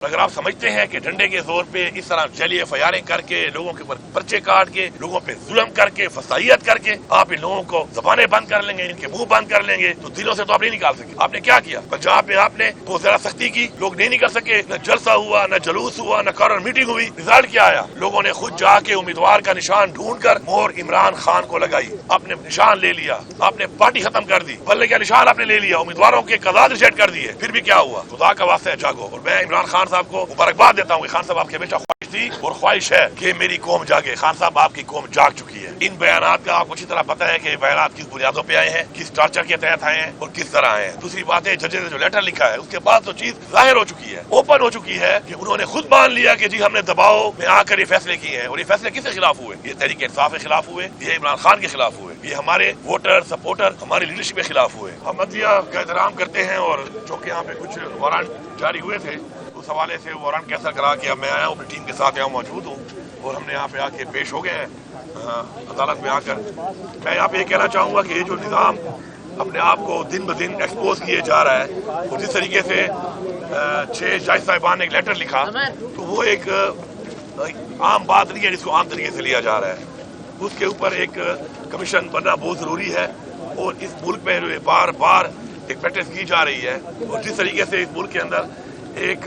अगर आप समझते हैं कि डंडे के जोर पे इस तरह जैली फायरिंग करके लोगों के ऊपर पर्चे काट के लोगों पे जुल्म करके फसाइयत करके आप इन लोगों को जबानें बंद कर लेंगे, इनके मुंह बंद कर लेंगे, तो दिलों से तो आप नहीं निकाल सके। आपने क्या किया? पंजाब में आपने बहुत ज्यादा सख्ती की, लोग नहीं निकल सके, न जलसा हुआ, न जलूस हुआ, न कॉर्नर मीटिंग हुई। रिजल्ट क्या आया? लोगों ने खुद जाके उम्मीदवार का निशान ढूंढ कर मोहर इमरान खान को लगाई, आपने निशान ले लिया, आपने पार्टी खत्म कर दी, बल्ले का निशान आपने ले लिया, उम्मीदवारों के कदाद रिजेक्ट कर दिए। फिर भी क्या हुआ? खुदा का वास्ता है जागो। और मैं इमरान खान साहब को मुबारकबाद देता हूँ। खान साहब आपकी हमेशा ख्वाहिश थी और ख्वाहिश है कि मेरी कौम जागे। खान साहब आपकी कौम जाग चुकी है। इन बयानात का आपको अच्छी तरह पता है कि बयानात किस बुनियादों पे आए हैं, किस टार्चर के तहत आए हैं और किस तरह आए हैं। दूसरी बात है, जजेस ने जो लेटर लिखा है उसके बाद तो चीज जाहिर हो चुकी है, ओपन हो चुकी है कि उन्होंने खुद मान लिया कि जी हमने दबाव में आकर ये फैसले किए हैं। और ये फैसले किसके खिलाफ हुए? ये तहरीक इंसाफ के खिलाफ हुए, ये इमरान खान के खिलाफ हुए, ये हमारे वोटर सपोर्टर हमारी लीडरशिप के खिलाफ हुए। हम अदलिया का एहतराम करते हैं और चूंकि यहाँ पे कुछ वारंट जारी हुए थे उस हवाले से वारंट कैंसिल करा के अब मैं आया हूँ, अपनी टीम के साथ यहाँ मौजूद हूँ और हमने यहाँ पे आके पेश हो गए हैं अदालत में आकर। मैं यहाँ पे ये कहना चाहूँगा कि ये जो निज़ाम अपने आप को दिन ब दिन एक्सपोज किए जा रहा है और जिस तरीके से 6 जज साहिबान ने एक लेटर लिखा, तो वो एक आम बात नहीं है जिसको आम तरीके से लिया जा रहा है। उसके ऊपर एक कमीशन बनना बहुत ज़रूरी है और इस मुल्क में बार बार एक प्रैक्टिस की जा रही है। और जिस तरीके से इस मुल्क के अंदर एक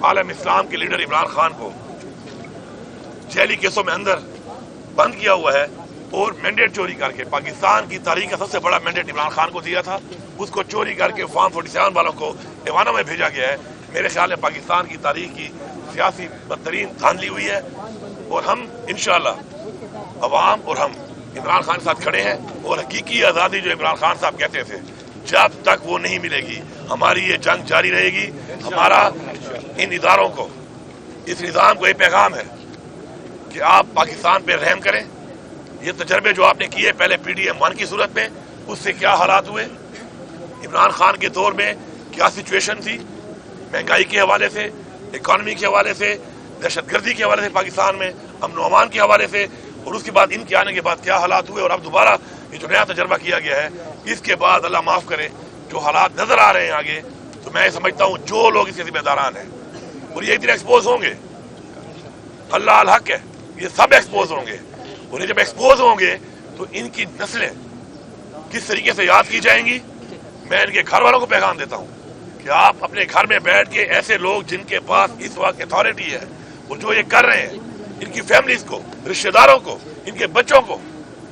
आलम इस्लाम के लीडर इमरान खान को जैली केसों में अंदर बंद किया हुआ है और मैंडेट चोरी करके, पाकिस्तान की तारीख का सबसे बड़ा मैंडेट इमरान खान को दिया था, उसको चोरी करके फॉर्म 47 वालों को एवाना में भेजा गया है। मेरे ख्याल में पाकिस्तान की तारीख की सियासी बदतरीन धांधली हुई है और हम इंशाअल्लाह अवाम और हम इमरान खान के साथ खड़े हैं। और हकीकी आज़ादी जो इमरान खान साहब कहते थे, जब तक वो नहीं मिलेगी हमारी ये जंग जारी रहेगी। हमारा इन इदारों को, इस निज़ाम को ये पैगाम है कि आप पाकिस्तान पे रहम करें। ये तजर्बे जो आपने किए पहले PDM 1 की सूरत में, उससे क्या हालात हुए, इमरान खान के दौर में क्या सिचुएशन थी, महंगाई के हवाले से, इकॉनमी के हवाले से, दहशतगर्दी के हवाले से, पाकिस्तान में अमन व अमान के हवाले से, और उसके बाद इनके आने के बाद क्या हालात हुए। और अब दोबारा ये जो नया तजर्बा किया गया है, इसके बाद अल्लाह माफ करे जो हालात नजर आ रहे हैं आगे, तो मैं समझता हूँ जो लोग इसके जिम्मेदारान हैं और ये एक दिन एक्सपोज होंगे, अल्लाह अल हक है, ये सब एक्सपोज होंगे। और ये जब एक्सपोज होंगे तो इनकी नस्लें किस तरीके से याद की जाएंगी। मैं इनके घर वालों को पैगाम देता हूँ कि आप अपने घर में बैठ के ऐसे लोग जिनके पास इस वक्त अथॉरिटी है और जो ये कर रहे हैं, इनकी फैमिलीज को, रिश्तेदारों को, इनके बच्चों को,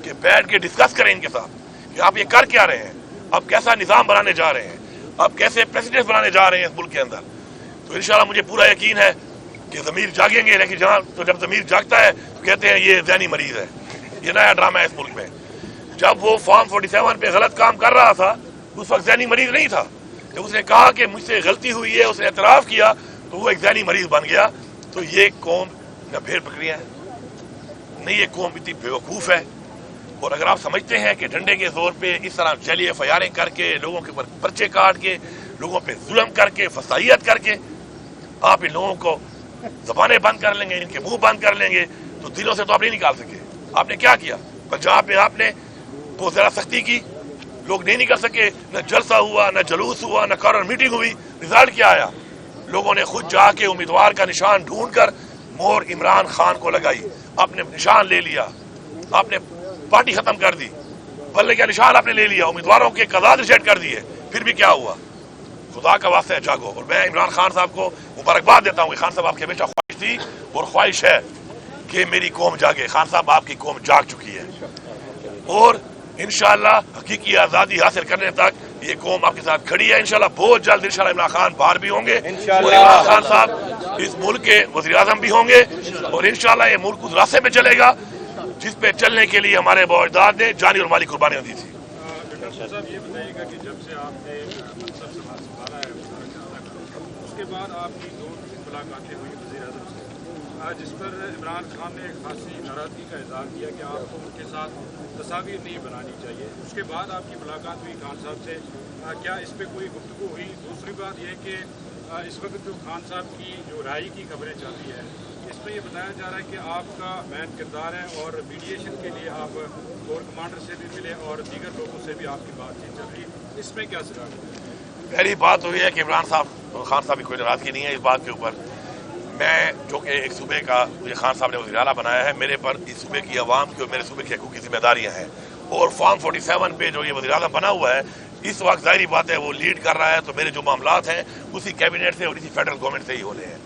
कि बैठ के डिस्कस करें इनके साथ कि आप ये कर क्या रहे हैं, आप कैसा निज़ाम बनाने जा रहे हैं, आप कैसे प्रेसिडेंट बनाने जा रहे हैं इस मुल्क के अंदर। तो इंशाल्लाह मुझे पूरा यकीन है कि ज़मीर जागेंगे। लेकिन जहाँ तो जब ज़मीर जागता है तो कहते हैं ये ज़हनी मरीज है, ये नया ड्रामा है इस मुल्क में। जब वो फॉर्म 47 पे गलत काम कर रहा था उस वक्त ज़हनी मरीज नहीं था। जब उसने कहा कि मुझसे गलती हुई है, उसने एतराफ़ किया, तो वो एक ज़हनी मरीज बन गया। तो ये कौम न भेड़ बकरियाँ है, नहीं ये कौम इतनी बेवकूफ़ है। और अगर आप समझते हैं कि डंडे के जोर पे इस तरह जैली फायरिंग करके लोगों के ऊपर पर्चे काट के लोगों पे जुल्म करके फसाइयत करके आप इन लोगों को जबानें बंद कर लेंगे, इनके मुंह बंद कर लेंगे, तो दिलों से तो आप नहीं निकाल सके। आपने क्या किया? पंजाब में आपने बहुत ज्यादा सख्ती की, लोग नहीं निकल सके, न जलसा हुआ, न जलूस हुआ, न कॉर्नर मीटिंग हुई। रिजल्ट क्या आया? लोगों ने खुद जाके उम्मीदवार का निशान ढूंढ कर मोहर इमरान खान को लगाई, आपने निशान ले लिया, आपने पार्टी खत्म कर दी, बल्ले का निशान आपने ले लिया, उम्मीदवारों के कदाद रिजेक्ट कर दिए। फिर भी क्या हुआ? खुदा का वास्ता है जागो। और मैं इमरान खान साहब को मुबारकबाद देता हूँ। खान साहब आपकी हमेशा ख्वाहिश थी और ख्वाहिश है कि मेरी कौम जागे। खान साहब आपकी कौम जाग चुकी है और इंशाअल्लाह हकीकी आज़ादी हासिल करने तक ये कौम आपके साथ खड़ी है। इंशाअल्लाह बहुत जल्द इंशाअल्लाह इमरान खान बाहर भी होंगे और इमरान खान साहब इस मुल्क के वज़ीर आज़म भी होंगे और इंशाअल्लाह ये मुल्क उस रास्ते पे चलेगा जिस पे चलने के लिए हमारे बाप-दाद ने जानी और माली कुर्बानियां दी थी। डॉक्टर साहब ये बताइएगा कि जब से आपने मनसब संभाला है उसके बाद आपकी 2 मुलाकातें हुई वज़ीर आज़म से, जिस पर इमरान खान ने खासी नाराज़गी का इज़हार किया कि आपको उनके साथ तस्वीर नहीं बनानी चाहिए। उसके बाद आपकी मुलाकात हुई खान साहब से, क्या इस पर कोई गुफ्तगू हुई? दूसरी बात यह कि इस वक्त जो खान साहब की जो राय की खबरें चल रही है, इसमें ये बताया जा रहा है कि आपका मैन किरदार है और मीडिएशन के लिए आप कोर कमांडर से भी मिले और दीगर लोगों से भी आपकी बातचीत चल रही है, इसमें क्या सलाह? پہلی بات تو یہ ہے کہ عمران صاحب خان صاحب کی کوئی ناراضگی نہیں ہے اس بات کے اوپر. میں جو کہ ایک صوبے کا مجھے خان صاحب نے وزیر اعلیٰ بنایا ہے, میرے پر اس صوبے کی عوام کی اور میرے صوبے کی حقوق کی ذمہ داریاں ہیں. اور فارم 47 پہ جو یہ وزیر اعظم بنا ہوا ہے اس وقت ظاہری بات ہے وہ لیڈ کر رہا ہے, تو میرے جو معاملات ہیں اسی کیبنٹ سے اور اسی فیڈرل گورنمنٹ سے ہی ہونے ہیں.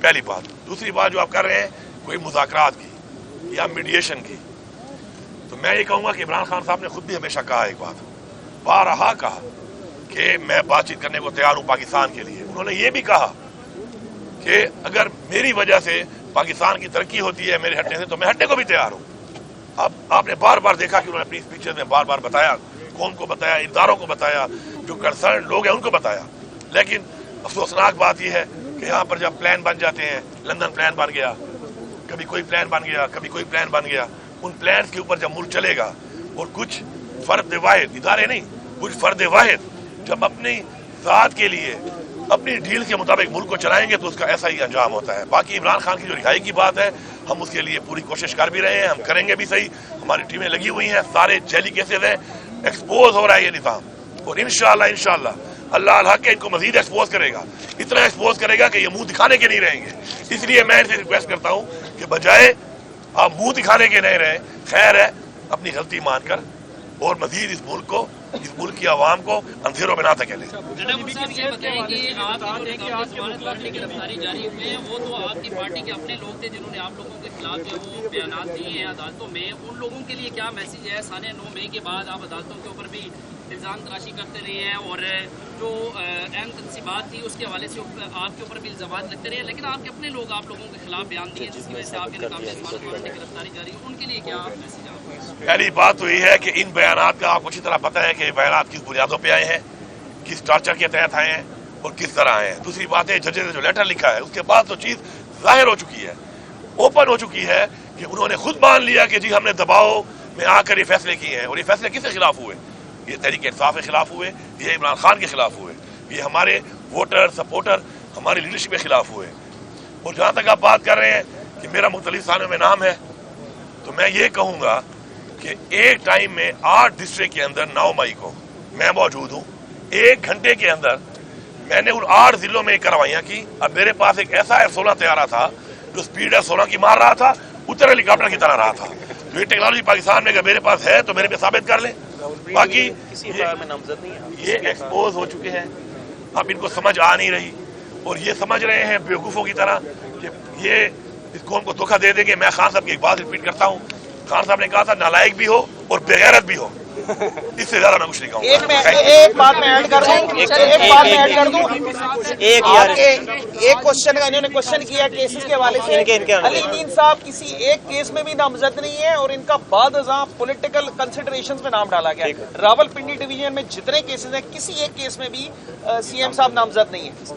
پہلی بات. دوسری بات جو آپ کر رہے ہیں کوئی مذاکرات کی یا میڈیشن کی, تو میں یہ کہوں گا کہ عمران خان صاحب نے خود بھی ہمیشہ کہا ایک بات, بارہا کہا کہ میں بات چیت کرنے کو تیار ہوں پاکستان کے لیے. انہوں نے یہ بھی کہا کہ اگر میری وجہ سے پاکستان کی ترقی ہوتی ہے میرے ہٹنے سے تو میں ہٹنے کو بھی تیار ہوں. اب آپ نے بار بار دیکھا کہ انہوں نے اپنی اسپیچز میں بار بار بتایا, قوم کو بتایا, اداروں کو بتایا, جو کنسرن لوگ ہیں ان کو بتایا. لیکن افسوسناک بات یہ ہے کہ یہاں پر جب پلان بن جاتے ہیں, لندن پلان بن گیا, کبھی کوئی پلان بن گیا, کبھی کوئی پلان بن گیا, ان پلانز کے اوپر جب ملک چلے گا اور کچھ فرد واحد, ادارے نہیں, کچھ فرد واحد جب اپنی ذات کے لیے اپنی ڈیل کے مطابق ملک کو چلائیں گے تو اس کا ایسا ہی انجام ہوتا ہے. باقی عمران خان کی جو رہائی کی بات ہے ہم اس کے لیے پوری کوشش کر بھی رہے ہیں, ہم کریں گے بھی صحیح. ہماری ٹیمیں لگی ہوئی ہیں, سارے جیلی کیسز ہیں, ایکسپوز ہو رہا ہے یہ نظام, اور انشاءاللہ اللہ الحق ان کو مزید ایکسپوز کرے گا, اتنا ایکسپوز کرے گا کہ یہ منہ دکھانے کے نہیں رہیں گے. اس لیے میں ان سے ریکویسٹ کرتا ہوں کہ بجائے آپ منہ دکھانے کے نہیں رہیں, خیر ہے اپنی غلطی مان کر اور مزید اس ملک کو, اس ملک کی عوام کو اندھیروں میں نہ دھکیلیں. جناب صاحب یہ بتائیں کہ آپ کی گرفتاری جاری ہوئے ہیں, وہ تو آپ کی پارٹی کے اپنے لوگ تھے جنہوں نے آپ لوگوں کے خلاف جو وہ بیانات دیے ہیں عدالتوں میں, ان لوگوں کے لیے کیا میسج ہے؟ سانے 9 مئی کے بعد آپ عدالتوں کے اوپر بھی الزام تراشی کرتے رہے ہیں اور جو اہم تنصیبات تھی اس کے حوالے سے آپ کے اوپر بھی الزامات لگتے رہے, لیکن آپ کے اپنے لوگ آپ لوگوں کے خلاف بیان دیے جس کی وجہ سے آپ کے ناکام گرفتاری جاری, ان کے لیے کیا میسج ہے؟ پہلی بات تو یہ ہے کہ ان بیانات کا آپ کو اچھی طرح پتہ ہے کہ بیانات کس بنیادوں پہ آئے ہیں, کس ٹارچر کے تحت آئے ہیں اور کس طرح آئے ہیں. دوسری بات ہے ججز نے جو لیٹر لکھا ہے اس کے بعد تو چیز ظاہر ہو چکی ہے, اوپن ہو چکی ہے کہ انہوں نے خود مان لیا کہ جی ہم نے دباؤ میں آ کر یہ فیصلے کیے ہیں. اور یہ فیصلے کس کے خلاف ہوئے؟ یہ تحریک انصاف کے خلاف ہوئے, یہ عمران خان کے خلاف ہوئے, یہ ہمارے ووٹر سپورٹر ہماری لیڈرشپ کے خلاف ہوئے. اور جہاں تک آپ بات کر رہے ہیں کہ میرا مختلف تھانوں میں نام ہے, تو میں یہ کہوں گا کہ ایک ٹائم میں 8 ڈسٹرکٹ کے اندر 9 مئی کو میں موجود ہوں. 1 گھنٹے کے اندر میں نے ان 8 ضلعوں میں کارروائیاں کی. اب میرے پاس ایک ایسا F-16 طیارہ تھا جو سپیڈ F-16 کی مار رہا تھا, اتر ہیلی کاپٹر کی طرح رہا تھا. جو یہ ٹیکنالوجی پاکستان میں اگر میرے پاس ہے تو میرے پہ ثابت کر لیں. باقی یہ ایکسپوز ہو چکے ہیں, اب ان کو سمجھ آ نہیں رہی اور یہ سمجھ رہے ہیں بیوقوفوں کی طرح کہ یہ اس قوم کو دھوکہ دے دیں گے. میں خان صاحب کی ایک بات ریپیٹ کرتا ہوں, خان صاحب نے کہا تھا نالائق بھی ہو اور بےغیرت بھی ہو, اس سے زیادہ میں کچھ نہیں کہوں گا. ایک بات میں ایڈ کر دوں, ایک کوشچن کا انہوں نے کوشچن کیا کیسز کے حوالے سے. علی امین صاحب کسی ایک کیس میں بھی نامزد نہیں ہے اور ان کا بعد ازاں پولیٹیکل کنسیڈریشنز میں نام ڈالا گیا. راول پنڈی ڈویژن میں جتنے کیسز ہیں کسی ایک کیس میں بھی سی ایم صاحب نامزد نہیں ہیں.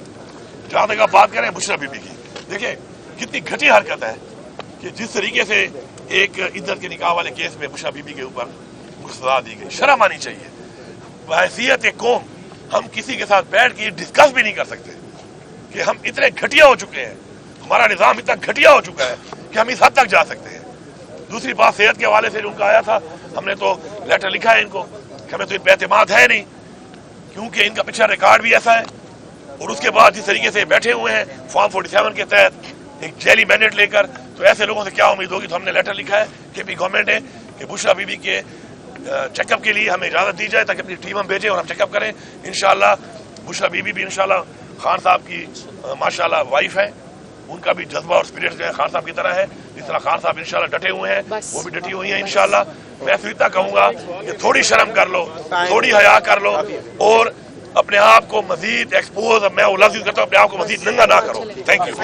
جہاں تک آپ بات کریں بشرا بی بی کی, دیکھیں کتنی گھٹی حرکت ہے کہ جس طریقے سے ایک عزت کے نکاح والے کیس میں بشرا بی بی کے اوپر سزا دی گئی. شرم آنی چاہیے. بحیثیت قوم ہم کسی کے ساتھ بیٹھ کے ڈسکس بھی نہیں کر سکتے کہ ہم اتنے گھٹیا ہو چکے ہیں, ہمارا نظام اتنا گھٹیا ہو چکا ہے کہ ہم اس حد تک جا سکتے ہیں. دوسری بات صحت کے حوالے سے ان کا آیا تھا, ہم نے تو لیٹر لکھا ہے ان کو کہ ہمیں تو ان پہ اعتماد ہے نہیں کیونکہ ان کا پچھلا ریکارڈ بھی ایسا ہے. اور اس کے بعد جس طریقے سے بیٹھے ہوئے ہیں فارم 47 کے تحت ایک جیلی مینڈیٹ لے کر, تو ایسے لوگوں سے کیا امید ہوگی. تو ہم نے لیٹر لکھا ہے کہ بھی گورنمنٹ ہے کہ بشرا بی بی کے چیک اپ کے لیے ہمیں اجازت دی جائے تاکہ اپنی ٹیم ہم بھیجیں اور ہم چیک اپ کریں. انشاءاللہ بشرا بی بی بھی انشاءاللہ خان صاحب کی ماشاءاللہ وائف ہے, ان کا بھی جذبہ اور اسپرٹ جو ہے خان صاحب کی طرح ہے. جس طرح خان صاحب انشاءاللہ ڈٹے ہوئے ہیں وہ بھی ڈٹی ہوئی ہیں انشاءاللہ. میں صرف اتنا کہوں گا کہ تھوڑی شرم کر لو, تھوڑی حیا کر لو اور اپنے آپ کو مزید ایکسپوز, میں وہ لفظ کرتا ہوں, اپنے آپ کو مزید ننگا نہ کرو. Thank you.